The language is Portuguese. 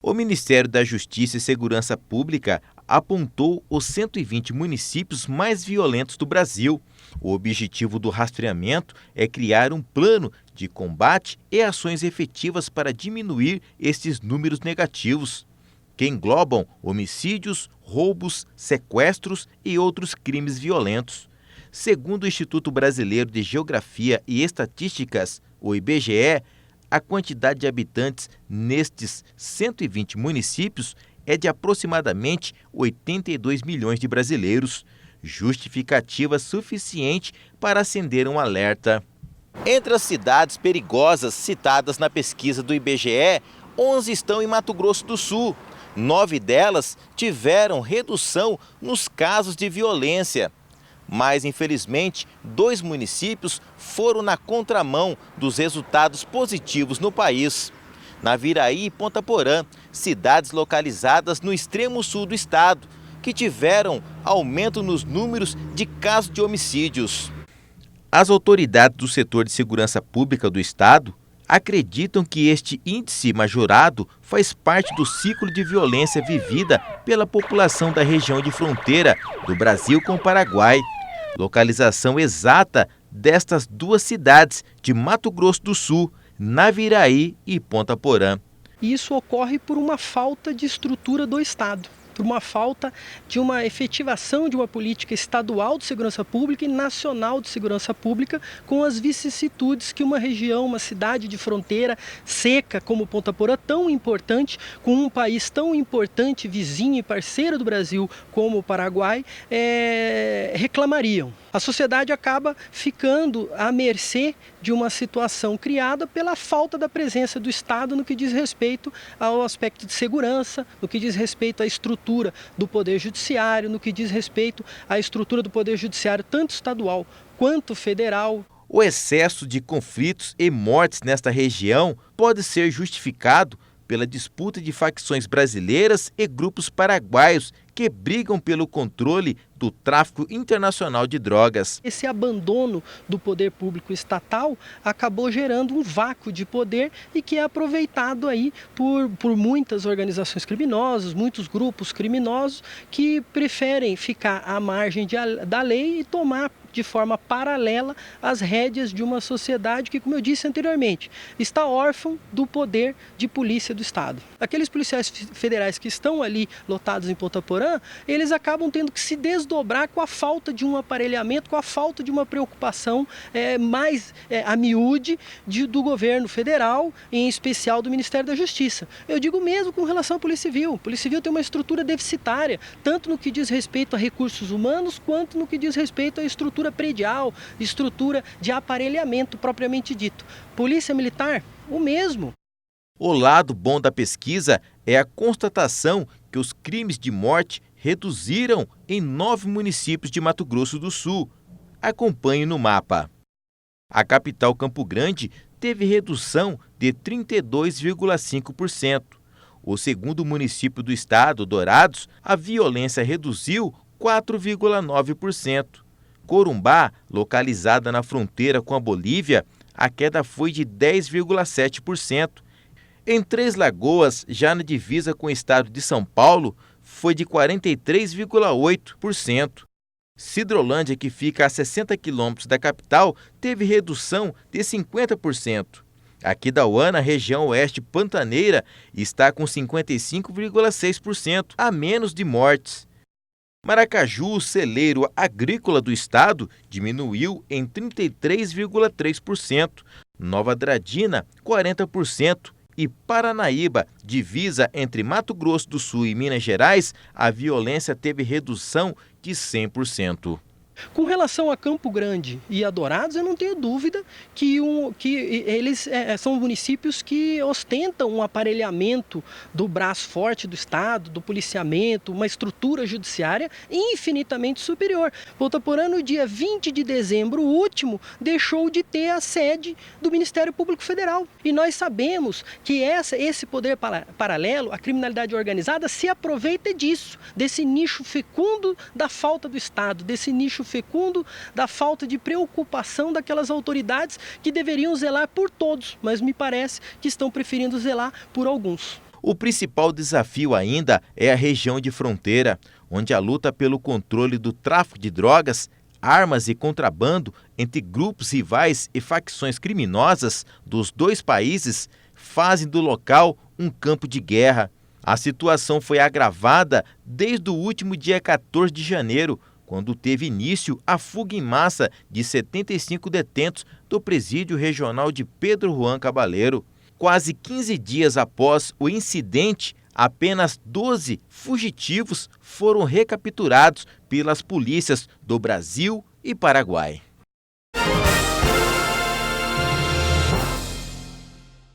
O Ministério da Justiça e Segurança Pública apontou os 120 municípios mais violentos do Brasil. O objetivo do rastreamento é criar um plano de combate e ações efetivas para diminuir estes números negativos, que englobam homicídios, roubos, sequestros e outros crimes violentos. Segundo o Instituto Brasileiro de Geografia e Estatísticas, o IBGE, a quantidade de habitantes nestes 120 municípios é de aproximadamente 82 milhões de brasileiros, justificativa suficiente para acender um alerta. Entre as cidades perigosas citadas na pesquisa do IBGE, 11 estão em Mato Grosso do Sul. 9 delas tiveram redução nos casos de violência. Mas, infelizmente, 2 municípios foram na contramão dos resultados positivos no país. Naviraí e Ponta Porã, cidades localizadas no extremo sul do estado, que tiveram aumento nos números de casos de homicídios. As autoridades do setor de segurança pública do estado acreditam que este índice majorado faz parte do ciclo de violência vivida pela população da região de fronteira do Brasil com o Paraguai. Localização exata destas 2 cidades de Mato Grosso do Sul, Naviraí e Ponta Porã. Isso ocorre por uma falta de estrutura do Estado, por uma falta de uma efetivação de uma política estadual de segurança pública e nacional de segurança pública, com as vicissitudes que uma região, uma cidade de fronteira seca como Ponta Porã, tão importante, com um país tão importante, vizinho e parceiro do Brasil como o Paraguai, reclamariam. A sociedade acaba ficando à mercê de uma situação criada pela falta da presença do Estado no que diz respeito ao aspecto de segurança, no que diz respeito à estrutura do Poder Judiciário, no que diz respeito à estrutura do Poder Judiciário, tanto estadual quanto federal. O excesso de conflitos e mortes nesta região pode ser justificado pela disputa de facções brasileiras e grupos paraguaios que brigam pelo controle do tráfico internacional de drogas. Esse abandono do poder público estatal acabou gerando um vácuo de poder e que é aproveitado aí por muitas organizações criminosas, muitos grupos criminosos que preferem ficar à margem da lei e tomar de forma paralela as rédeas de uma sociedade que, como eu disse anteriormente, está órfã do poder de polícia do Estado. Aqueles policiais federais que estão ali lotados em Ponta Porã, eles acabam tendo que se desdobrar com a falta de um aparelhamento, com a falta de uma preocupação mais a miúde do governo federal, em especial do Ministério da Justiça. Eu digo mesmo com relação à Polícia Civil. A Polícia Civil tem uma estrutura deficitária, tanto no que diz respeito a recursos humanos, quanto no que diz respeito à estrutura predial, estrutura de aparelhamento propriamente dito. Polícia Militar, o mesmo. O lado bom da pesquisa é a constatação que os crimes de morte reduziram em 9 municípios de Mato Grosso do Sul. Acompanhe no mapa. A capital Campo Grande teve redução de 32,5%. O segundo município do estado, Dourados, a violência reduziu 4,9%. Corumbá, localizada na fronteira com a Bolívia, a queda foi de 10,7%. Em Três Lagoas, já na divisa com o estado de São Paulo, foi de 43,8%. Sidrolândia, que fica a 60 quilômetros da capital, teve redução de 50%. Aquidauana, região oeste pantaneira, está com 55,6% a menos de mortes. Maracaju, celeiro agrícola do estado, diminuiu em 33,3%, Nova Andradina, 40%, e Paranaíba, divisa entre Mato Grosso do Sul e Minas Gerais, a violência teve redução de 100%. Com relação a Campo Grande e a Dourados, eu não tenho dúvida que eles são municípios que ostentam um aparelhamento do braço forte do Estado, do policiamento, uma estrutura judiciária infinitamente superior. Ponta Porã, no dia 20 de dezembro último, deixou de ter a sede do Ministério Público Federal. E nós sabemos que esse poder paralelo, a criminalidade organizada, se aproveita disso, desse nicho fecundo da falta do Estado, desse nicho fecundo da falta de preocupação daquelas autoridades que deveriam zelar por todos, mas me parece que estão preferindo zelar por alguns. O principal desafio ainda é a região de fronteira, onde a luta pelo controle do tráfico de drogas, armas e contrabando entre grupos rivais e facções criminosas dos dois países fazem do local um campo de guerra. A situação foi agravada desde o último dia 14 de janeiro, quando teve início a fuga em massa de 75 detentos do Presídio Regional de Pedro Juan Cabaleiro. Quase 15 dias após o incidente, apenas 12 fugitivos foram recapturados pelas polícias do Brasil e Paraguai.